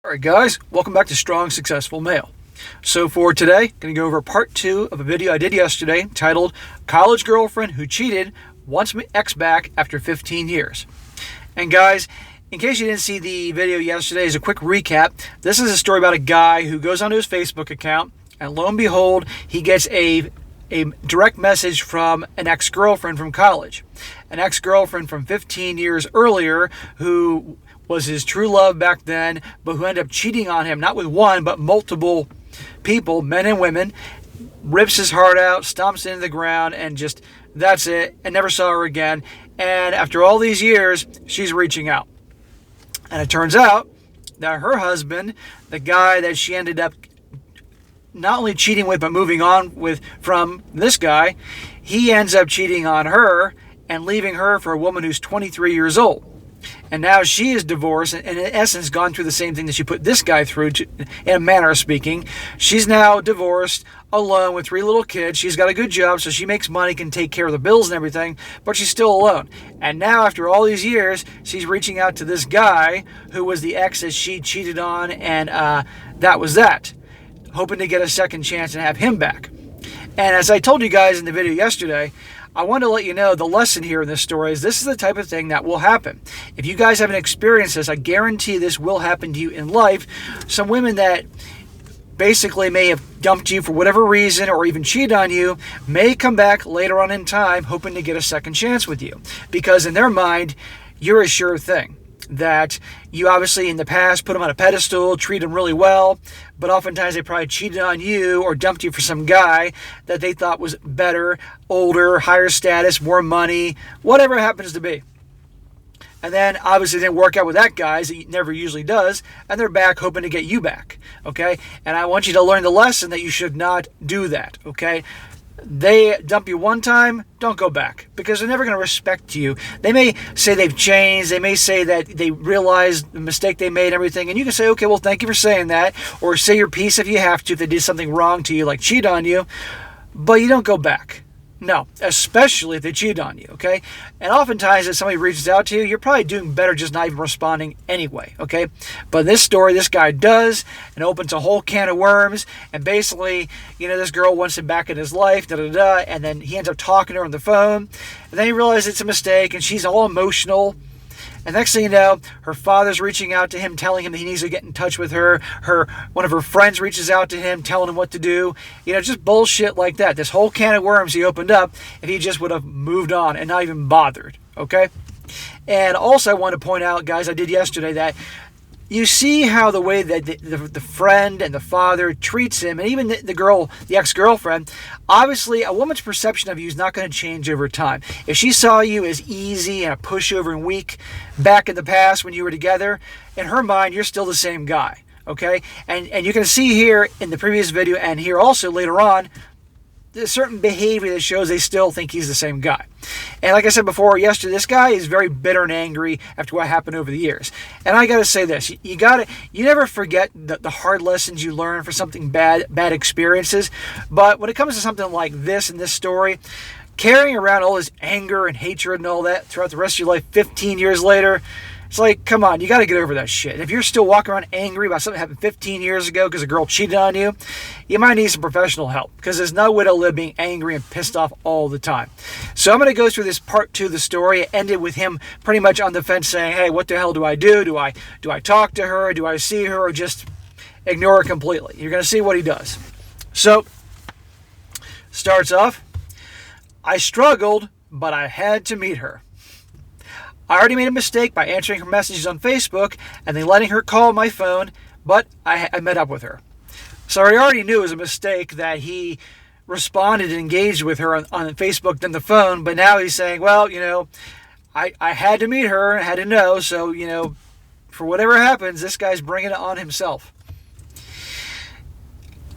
Alright guys, welcome back to Strong Successful Male. So for today, I'm going to go over part 2 of a video I did yesterday titled College Girlfriend Who Cheated Wants My Ex Back After 15 Years. And guys, in case you didn't see the video yesterday, as a quick recap, this is a story about a guy who goes onto his Facebook account and lo and behold, he gets a direct message from an ex-girlfriend from college. An ex-girlfriend from 15 years earlier who was his true love back then, but who ended up cheating on him, not with one, but multiple people, men and women, rips his heart out, stomps it into the ground, and just, that's it, and never saw her again. And after all these years, she's reaching out. And it turns out that her husband, the guy that she ended up not only cheating with, but moving on with from this guy, he ends up cheating on her and leaving her for a woman who's 23 years old. And now she is divorced and in essence gone through the same thing that she put this guy through, in a manner of speaking. She's now divorced, alone with 3 little kids. She's got a good job, so she makes money, can take care of the bills and everything, but she's still alone. And now after all these years, she's reaching out to this guy who was the ex that she cheated on, and that was that. Hoping to get a second chance and have him back. And as I told you guys in the video yesterday, I want to let you know the lesson here in this story is this is the type of thing that will happen. If you guys haven't experienced this, I guarantee this will happen to you in life. Some women that basically may have dumped you for whatever reason or even cheated on you may come back later on in time hoping to get a second chance with you. Because in their mind, you're a sure thing. That you obviously in the past put them on a pedestal, treat them really well, but oftentimes they probably cheated on you or dumped you for some guy that they thought was better, older, higher status, more money, whatever it happens to be. And then obviously it didn't work out with that guy, as it never usually does, and they're back hoping to get you back, okay? And I want you to learn the lesson that you should not do that, okay? They dump you one time, don't go back, because they're never going to respect you. They may say they've changed, they may say that they realized the mistake they made and everything, and you can say, okay, well, thank you for saying that, or say your piece if you have to, if they did something wrong to you, like cheat on you, but you don't go back. No, especially if they cheat on you, okay? And oftentimes if somebody reaches out to you, you're probably doing better just not even responding anyway, okay? But in this story, this guy does, and opens a whole can of worms, and basically, this girl wants him back in his life, da-da-da, and then he ends up talking to her on the phone, and then he realizes it's a mistake, and she's all emotional. And next thing you know, her father's reaching out to him, telling him that he needs to get in touch with her. One of her friends reaches out to him, telling him what to do. Just bullshit like that. This whole can of worms he opened up if he just would have moved on and not even bothered, okay? And also I want to point out, guys, I did yesterday that you see how the way that the friend and the father treats him, and even the girl, the ex-girlfriend, obviously a woman's perception of you is not going to change over time. If she saw you as easy and a pushover and weak back in the past when you were together, in her mind, you're still the same guy, okay? And you can see here in the previous video and here also later on, there's certain behavior that shows they still think he's the same guy. And like I said before, yesterday, this guy is very bitter and angry after what happened over the years. And I got to say this, you never forget the hard lessons you learn for something bad experiences. But when it comes to something like this in this story, carrying around all this anger and hatred and all that throughout the rest of your life 15 years later, it's like, come on, you got to get over that shit. If you're still walking around angry about something that happened 15 years ago because a girl cheated on you, you might need some professional help, because there's no way to live being angry and pissed off all the time. So I'm going to go through this part 2 of the story. It ended with him pretty much on the fence saying, hey, what the hell do I do? Do I talk to her? Do I see her? Or just ignore her completely? You're going to see what he does. So, starts off, I struggled, but I had to meet her. I already made a mistake by answering her messages on Facebook and then letting her call my phone, but I met up with her. So I already knew it was a mistake that he responded and engaged with her on Facebook than the phone, but now he's saying, well, I had to meet her, I had to know, so, for whatever happens, this guy's bringing it on himself.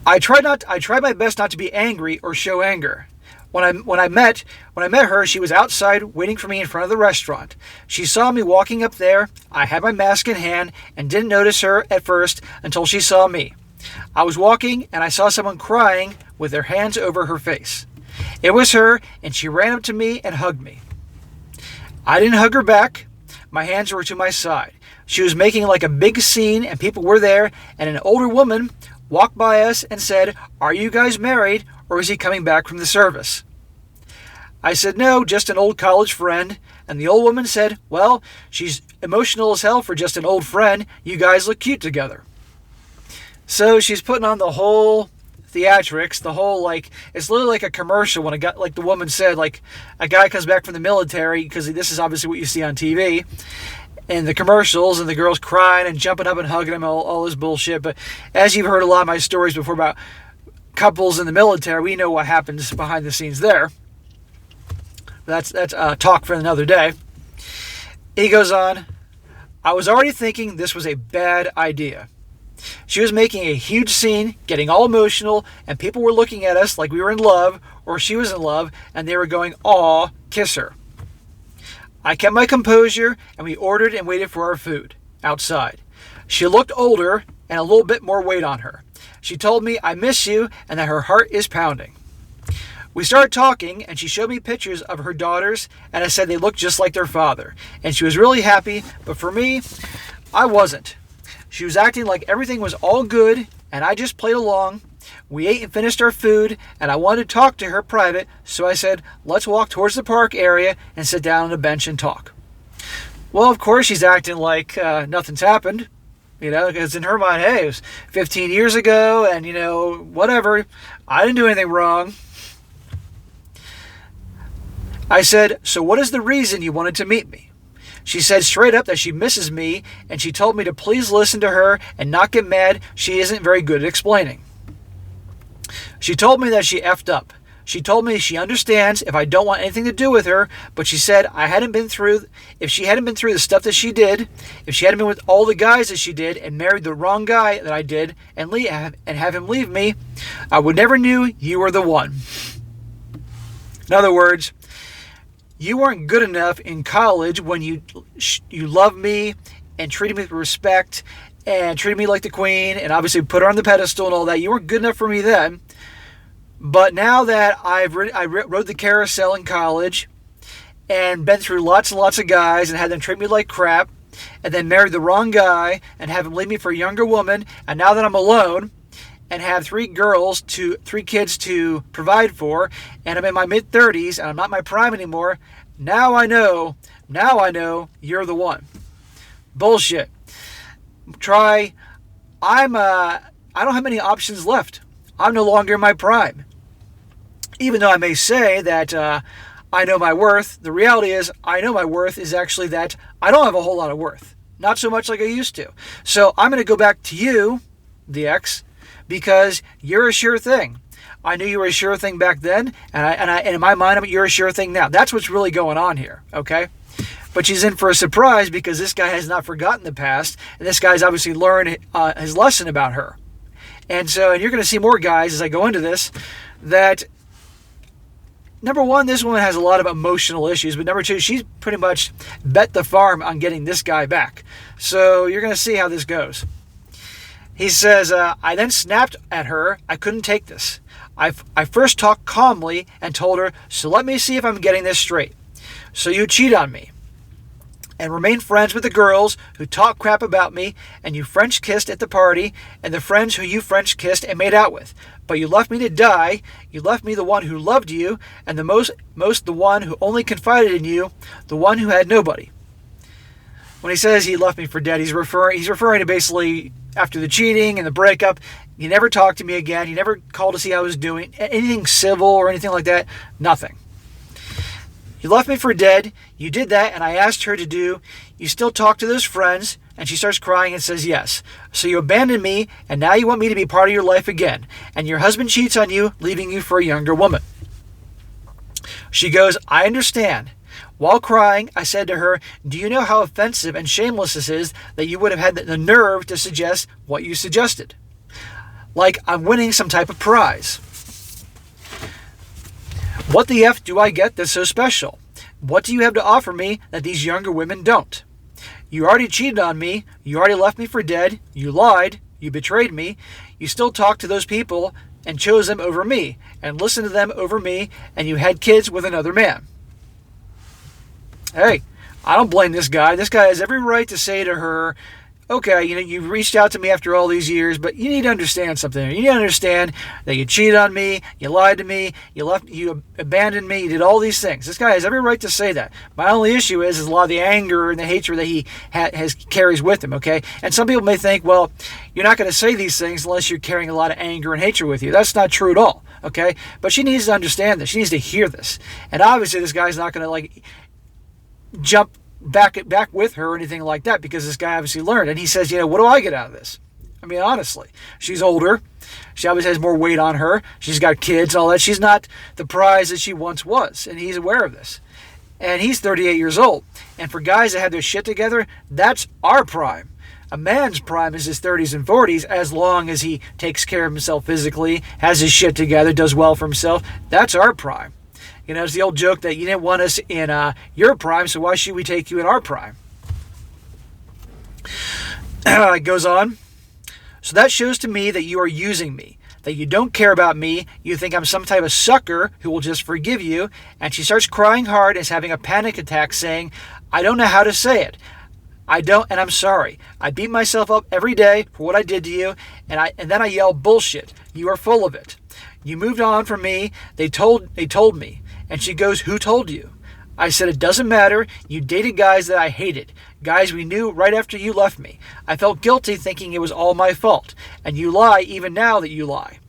I tried my best not to be angry or show anger. When I met her, she was outside waiting for me in front of the restaurant. She saw me walking up there. I had my mask in hand and didn't notice her at first until she saw me. I was walking and I saw someone crying with their hands over her face. It was her, and she ran up to me and hugged me. I didn't hug her back. My hands were to my side. She was making like a big scene and people were there, and an older woman walked by us and said, "Are you guys married, or is he coming back from the service?" I said, "No, just an old college friend." And the old woman said, "Well, she's emotional as hell for just an old friend. You guys look cute together." So she's putting on the whole theatrics, the whole, like, it's literally like a commercial when a guy, like the woman said, like a guy comes back from the military, because this is obviously what you see on TV, and the commercials, and the girls crying and jumping up and hugging him, all this bullshit. But as you've heard a lot of my stories before about couples in the military, we know what happens behind the scenes there. That's talk for another day. He goes on, "I was already thinking this was a bad idea. She was making a huge scene, getting all emotional, and people were looking at us like we were in love, or she was in love, and they were going, 'Aw, kiss her.' I kept my composure, and we ordered and waited for our food outside. She looked older and a little bit more weight on her. She told me, 'I miss you,' and that her heart is pounding. We started talking, and she showed me pictures of her daughters, and I said they looked just like their father. And she was really happy, but for me, I wasn't. She was acting like everything was all good, and I just played along. We ate and finished our food, and I wanted to talk to her private, so I said, 'Let's walk towards the park area and sit down on a bench and talk.' Well, of course, she's acting like nothing's happened, because in her mind, hey, it was 15 years ago, and, whatever. I didn't do anything wrong. I said, 'So what is the reason you wanted to meet me?' She said straight up that she misses me, and she told me to please listen to her and not get mad. She isn't very good at explaining. She told me that she effed up. She told me she understands if I don't want anything to do with her, but she said if she hadn't been through the stuff that she did, if she hadn't been with all the guys that she did and married the wrong guy that I did and have him leave me, I would never knew you were the one. In other words, you weren't good enough in college when you loved me and treated me with respect and treated me like the queen and obviously put her on the pedestal and all that. You weren't good enough for me then. But now that I rode the carousel in college and been through lots and lots of guys and had them treat me like crap and then married the wrong guy and have him leave me for a younger woman, and now that I'm alone and have three kids to provide for, and I'm in my mid-30s and I'm not in my prime anymore, now I know you're the one. Bullshit. I don't have many options left. I'm no longer in my prime. Even though I may say that I know my worth, the reality is I know my worth is actually that I don't have a whole lot of worth. Not so much like I used to. So I'm going to go back to you, the ex, because you're a sure thing. I knew you were a sure thing back then, and in my mind, you're a sure thing now. That's what's really going on here, okay? But she's in for a surprise because this guy has not forgotten the past, and this guy's obviously learned his lesson about her. And you're going to see more guys as I go into this, that number one, this woman has a lot of emotional issues, but number two, she's pretty much bet the farm on getting this guy back. So you're going to see how this goes. He says, I then snapped at her. I couldn't take this. I first talked calmly and told her, so let me see if I'm getting this straight. So you cheat on me and remain friends with the girls who talk crap about me, and you French kissed at the party, and the friends who you French kissed and made out with. But you left me to die. You left me the one who loved you, and the most the one who only confided in you, the one who had nobody. When he says he left me for dead, he's referring to basically after the cheating and the breakup. He never talked to me again. He never called to see how I was doing, anything civil or anything like that. Nothing. You left me for dead. You did that, and I asked her to do. You still talk to those friends, and she starts crying and says yes. So you abandoned me, and now you want me to be part of your life again. And your husband cheats on you, leaving you for a younger woman. She goes, I understand. While crying, I said to her, do you know how offensive and shameless this is that you would have had the nerve to suggest what you suggested? Like I'm winning some type of prize. What the F do I get that's so special? What do you have to offer me that these younger women don't? You already cheated on me. You already left me for dead. You lied. You betrayed me. You still talk to those people and chose them over me and listened to them over me, and you had kids with another man. Hey, I don't blame this guy. This guy has every right to say to her, okay, you've reached out to me after all these years, but you need to understand something. You need to understand that you cheated on me, you lied to me, you abandoned me, you did all these things. This guy has every right to say that. My only issue is a lot of the anger and the hatred that he carries with him, okay? And some people may think, well, you're not going to say these things unless you're carrying a lot of anger and hatred with you. That's not true at all, okay? But she needs to understand this. She needs to hear this. And obviously this guy's not going to, jump back with her or anything like that, because this guy obviously learned. And he says, what do I get out of this? I mean, honestly, she's older. She obviously has more weight on her. She's got kids and all that. She's not the prize that she once was, and he's aware of this. And he's 38 years old. And for guys that have their shit together, that's our prime. A man's prime is his 30s and 40s, as long as he takes care of himself physically, has his shit together, does well for himself. That's our prime. It's the old joke that you didn't want us in your prime, so why should we take you in our prime? It goes on. So that shows to me that you are using me, that you don't care about me. You think I'm some type of sucker who will just forgive you. And she starts crying hard and is having a panic attack, saying, I don't know how to say it. I don't, and I'm sorry. I beat myself up every day for what I did to you, and then I yell bullshit. You are full of it. You moved on from me. They told me. And she goes, who told you? I said, it doesn't matter. You dated guys that I hated. Guys we knew right after you left me. I felt guilty thinking it was all my fault. And you lie even now that you lie.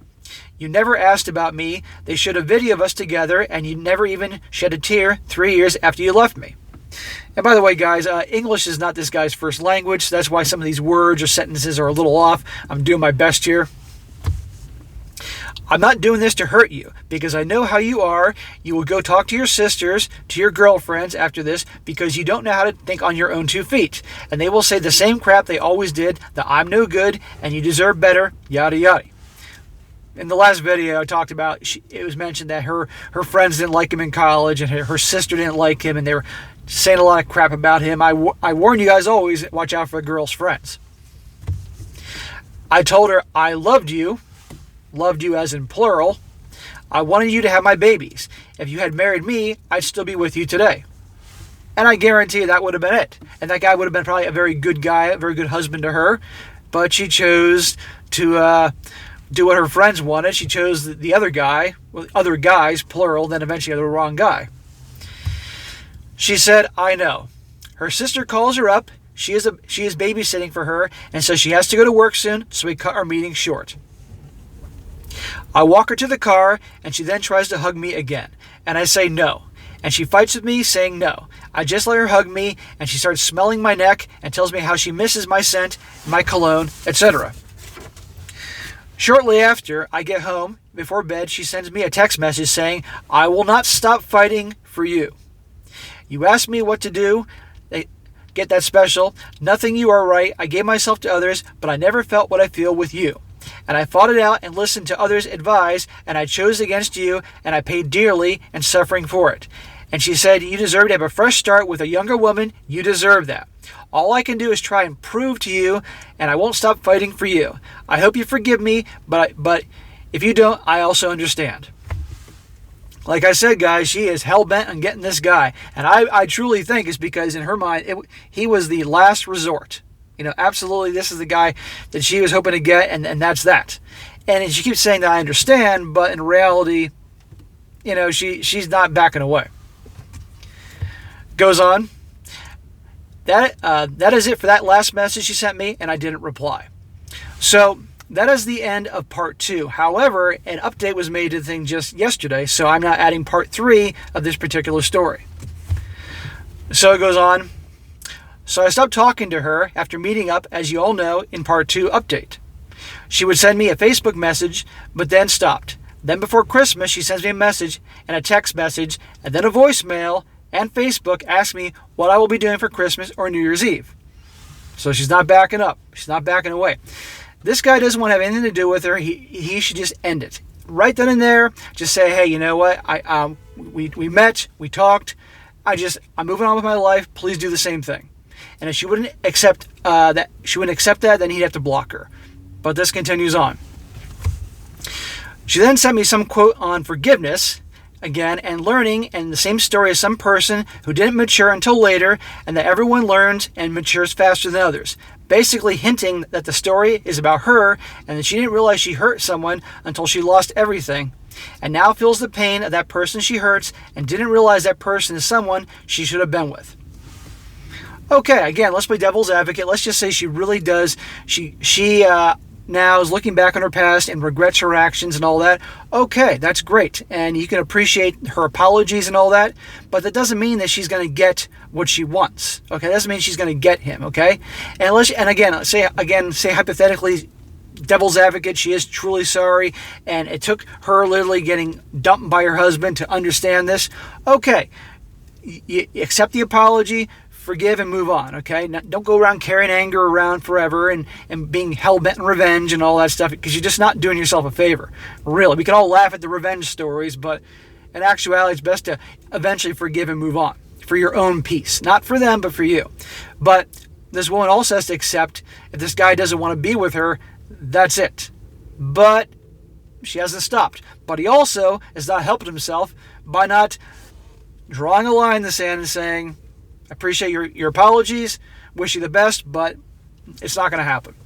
You never asked about me. They showed a video of us together, and you never even shed a tear 3 years after you left me. And by the way, guys, English is not this guy's first language. So that's why some of these words or sentences are a little off. I'm doing my best here. I'm not doing this to hurt you, because I know how you are. You will go talk to your sisters, to your girlfriends after this, because you don't know how to think on your own 2 feet. And they will say the same crap they always did, that I'm no good and you deserve better, yada yada. In the last video I talked about, it was mentioned that her friends didn't like him in college, and her sister didn't like him, and they were saying a lot of crap about him. I warn you guys always, watch out for a girl's friends. I told her I loved you as in plural. I wanted you to have my babies. If you had married me, I'd still be with you today. And I guarantee you that would have been it. And that guy would have been probably a very good guy, a very good husband to her. But she chose to do what her friends wanted. She chose the other guy, other guys, plural, then eventually the wrong guy. She said, I know. Her sister calls her up. She is babysitting for her, and so she has to go to work soon, so we cut our meeting short. I walk her to the car, and she then tries to hug me again. And I say no. And she fights with me, saying no. I just let her hug me, and she starts smelling my neck and tells me how she misses my scent, my cologne, etc. Shortly after I get home, before bed, she sends me a text message saying, I will not stop fighting for you. You asked me what to do. Get that special. Nothing, you are right. I gave myself to others, but I never felt what I feel with you. And I fought it out and listened to others' advice, and I chose against you, and I paid dearly and suffering for it. And she said, you deserve to have a fresh start with a younger woman. You deserve that. All I can do is try and prove to you, and I won't stop fighting for you. I hope you forgive me, but if you don't, I also understand. Like I said, guys, she is hell-bent on getting this guy. And I truly think it's because in her mind, he was the last resort. Absolutely, this is the guy that she was hoping to get, and that's that. And she keeps saying that I understand, but in reality, she's not backing away. Goes on. That is it for that last message she sent me, and I didn't reply. So that is the end of part 2. However, an update was made to the thing just yesterday, so I'm not adding part 3 of this particular story. So it goes on. So I stopped talking to her after meeting up, as you all know, in part 2 update. She would send me a Facebook message, but then stopped. Then before Christmas, she sends me a message and a text message, and then a voicemail, and Facebook asks me what I will be doing for Christmas or New Year's Eve. So she's not backing up. She's not backing away. This guy doesn't want to have anything to do with her. He should just end it. Right then and there, just say, hey, you know what? We met, we talked. I'm moving on with my life. Please do the same thing. And if she wouldn't accept that, then he'd have to block her. But this continues on. She then sent me some quote on forgiveness, again and learning, and the same story as some person who didn't mature until later, and that everyone learns and matures faster than others. Basically hinting that the story is about her and that she didn't realize she hurt someone until she lost everything, and now feels the pain of that person she hurts and didn't realize that person is someone she should have been with. Okay, again, let's play devil's advocate. Let's just say she really does. She now is looking back on her past and regrets her actions and all that. Okay, that's great. And you can appreciate her apologies and all that, but that doesn't mean that she's going to get what she wants. Okay, that doesn't mean she's going to get him, okay? And again, say hypothetically, devil's advocate, she is truly sorry, and it took her literally getting dumped by her husband to understand this. Okay, you accept the apology, forgive and move on, okay? Don't go around carrying anger around forever and being hell-bent on revenge and all that stuff, because you're just not doing yourself a favor. Really, we can all laugh at the revenge stories, but in actuality, it's best to eventually forgive and move on for your own peace. Not for them, but for you. But this woman also has to accept if this guy doesn't want to be with her, that's it. But she hasn't stopped. But he also has not helped himself by not drawing a line in the sand and saying, I appreciate your apologies, wish you the best, but it's not going to happen.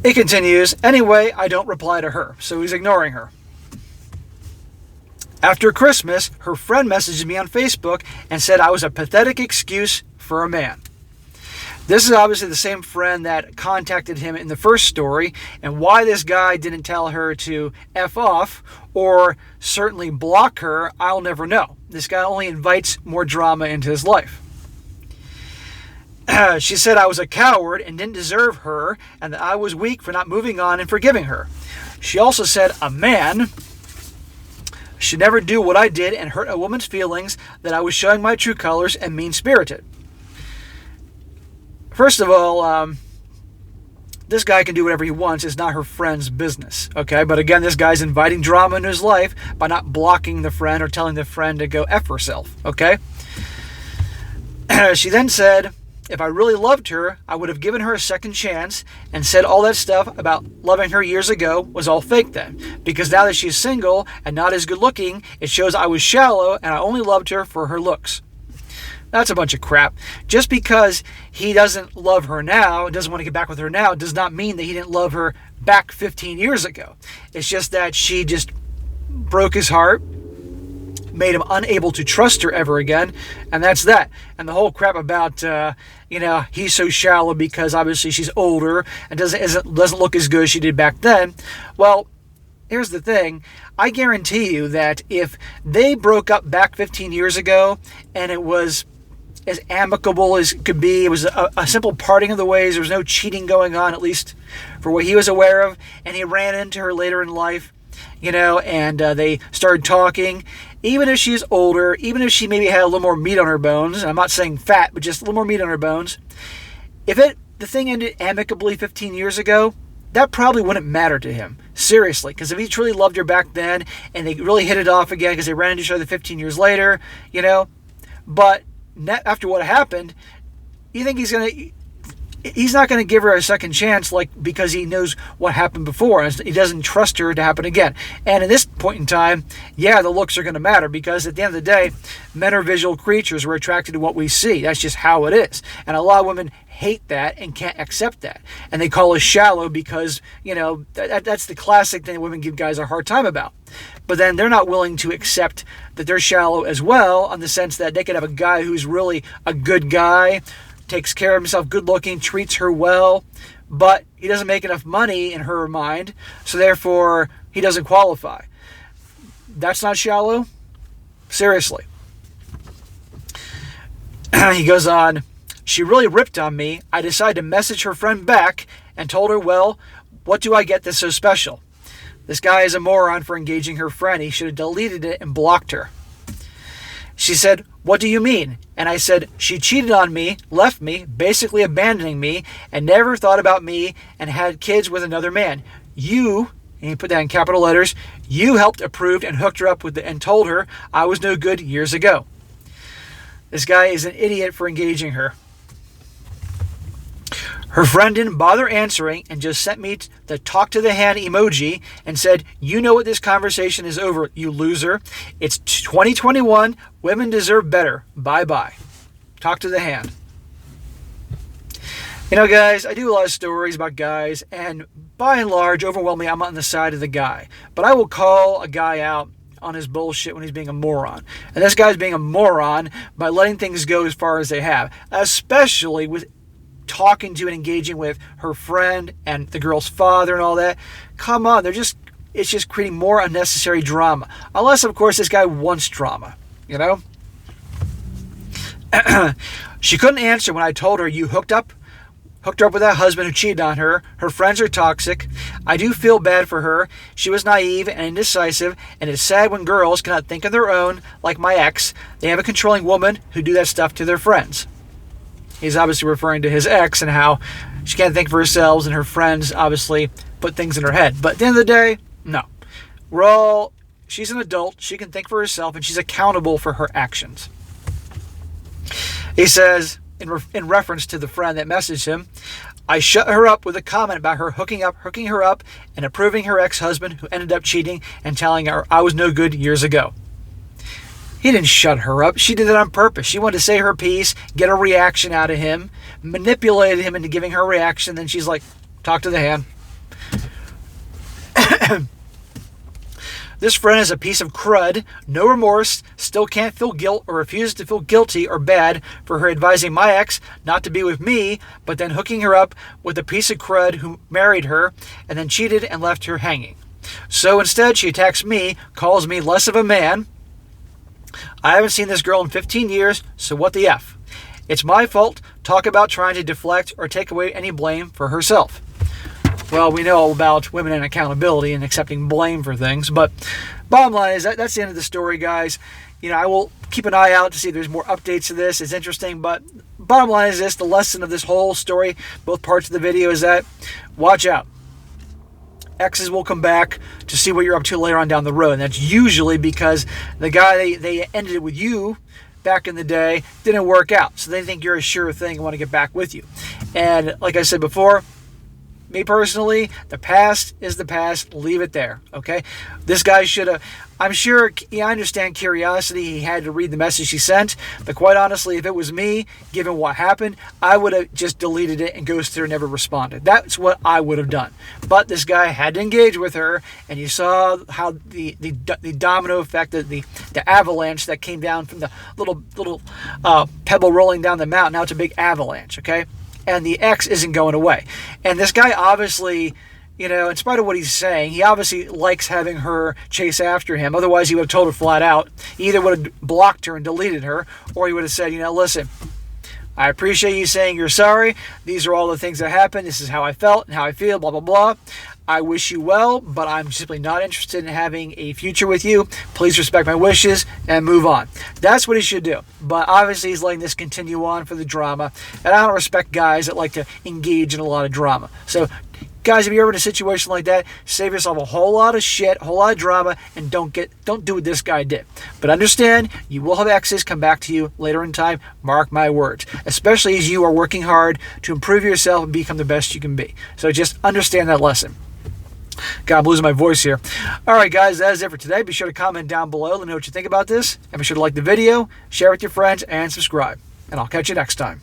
It continues, anyway, I don't reply to her, so he's ignoring her. After Christmas, her friend messaged me on Facebook and said I was a pathetic excuse for a man. This is obviously the same friend that contacted him in the first story, and why this guy didn't tell her to F off or certainly block her, I'll never know. This guy only invites more drama into his life. She said I was a coward and didn't deserve her, and that I was weak for not moving on and forgiving her. She also said a man should never do what I did and hurt a woman's feelings, that I was showing my true colors and mean-spirited. First of all, this guy can do whatever he wants. It's not her friend's business, okay? But again, this guy's inviting drama into his life by not blocking the friend or telling the friend to go F herself, okay? She then said, if I really loved her, I would have given her a second chance, and said all that stuff about loving her years ago was all fake then. Because now that she's single and not as good looking, it shows I was shallow and I only loved her for her looks. That's a bunch of crap. Just because he doesn't love her now, doesn't want to get back with her now, does not mean that he didn't love her back 15 years ago. It's just that she just broke his heart, made him unable to trust her ever again, and that's that. And the whole crap about, he's so shallow because obviously she's older and doesn't look as good as she did back then. Well, here's the thing. I guarantee you that if they broke up back 15 years ago and it was as amicable as it could be, it was a simple parting of the ways, there was no cheating going on, at least for what he was aware of, and he ran into her later in life, and they started talking, even if she's older, even if she maybe had a little more meat on her bones, and I'm not saying fat, but just a little more meat on her bones, if the thing ended amicably 15 years ago, that probably wouldn't matter to him. Seriously, because if he truly loved her back then and they really hit it off again because they ran into each other 15 years later, but after what happened, you think he's not going to give her a second chance, because he knows what happened before and he doesn't trust her to happen again. And at this point in time, yeah, the looks are going to matter, because at the end of the day, men are visual creatures. We're attracted to what we see. That's just how it is. And a lot of women hate that and can't accept that. And they call us shallow because, that's the classic thing that women give guys a hard time about. But then they're not willing to accept that they're shallow as well, in the sense that they could have a guy who's really a good guy, takes care of himself, good looking, treats her well, but he doesn't make enough money in her mind, so therefore he doesn't qualify. That's not shallow? Seriously. He goes on, she really ripped on me. I decided to message her friend back and told her, well, what do I get that's so special? This guy is a moron for engaging her friend. He should have deleted it and blocked her. She said, what do you mean? And I said, she cheated on me, left me, basically abandoning me, and never thought about me and had kids with another man. You, and he put that in capital letters, you helped, approved, and hooked her up with and told her I was no good years ago. This guy is an idiot for engaging her. Her friend didn't bother answering and just sent me the talk to the hand emoji and said, "You know what, this conversation is over, you loser. It's 2021. Women deserve better. Bye-bye." Talk to the hand. You know, guys, I do a lot of stories about guys, and by and large, overwhelmingly, I'm on the side of the guy. But I will call a guy out on his bullshit when he's being a moron. And this guy's being a moron by letting things go as far as they have, especially with talking to and engaging with her friend and the girl's father and all that. Come on, it's just creating more unnecessary drama. Unless, of course, this guy wants drama, you know? She couldn't answer when I told her, "You hooked her up with that husband who cheated on her. Her friends are toxic. I do feel bad for her. She was naive and indecisive, and it's sad when girls cannot think on their own, like my ex. They have a controlling woman who do that stuff to their friends." He's obviously referring to his ex and how she can't think for herself, and her friends obviously put things in her head. But at the end of the day, no. She's an adult. She can think for herself, and she's accountable for her actions. He says, in reference to the friend that messaged him, "I shut her up with a comment about her hooking her up and approving her ex-husband who ended up cheating and telling her I was no good years ago." He didn't shut her up. She did it on purpose. She wanted to say her piece, get a reaction out of him, manipulated him into giving her a reaction. Then she's like, "Talk to the hand." This friend is a piece of crud, no remorse, still can't feel guilt or refuses to feel guilty or bad for her advising my ex not to be with me, but then hooking her up with a piece of crud who married her and then cheated and left her hanging. So instead, she attacks me, calls me less of a man. I haven't seen this girl in 15 years, so what the F? It's my fault. Talk about trying to deflect or take away any blame for herself. Well, we know all about women and accountability and accepting blame for things, but bottom line is that's the end of the story, guys. You know, I will keep an eye out to see if there's more updates to this. It's interesting, but bottom line is this: the lesson of this whole story, both parts of the video, is that watch out. Exes will come back to see what you're up to later on down the road, and that's usually because the guy they ended it with you back in the day didn't work out, so they think you're a sure thing and want to get back with you. And like I said before, me personally, the past is the past. Leave it there, okay? This guy should have... I'm sure, I understand curiosity. He had to read the message she sent. But quite honestly, if it was me, given what happened, I would have just deleted it and ghosted her and never responded. That's what I would have done. But this guy had to engage with her, and you saw how the domino effect, the avalanche that came down from the little pebble rolling down the mountain. Now it's a big avalanche, okay? And the ex isn't going away. And this guy obviously, you know, in spite of what he's saying, he obviously likes having her chase after him. Otherwise, he would have told her flat out. He either would have blocked her and deleted her, or he would have said, you know, listen, I appreciate you saying you're sorry. These are all the things that happened. This is how I felt and how I feel, blah, blah, blah. I wish you well, but I'm simply not interested in having a future with you. Please respect my wishes and move on. That's what he should do. But obviously, he's letting this continue on for the drama. And I don't respect guys that like to engage in a lot of drama. So, guys, if you're ever in a situation like that, save yourself a whole lot of shit, a whole lot of drama, and don't do what this guy did. But understand, you will have exes come back to you later in time. Mark my words. Especially as you are working hard to improve yourself and become the best you can be. So just understand that lesson. God, I'm losing my voice here. All right, guys, that is it for today. Be sure to comment down below. Let me know what you think about this. And be sure to like the video, share with your friends, and subscribe. And I'll catch you next time.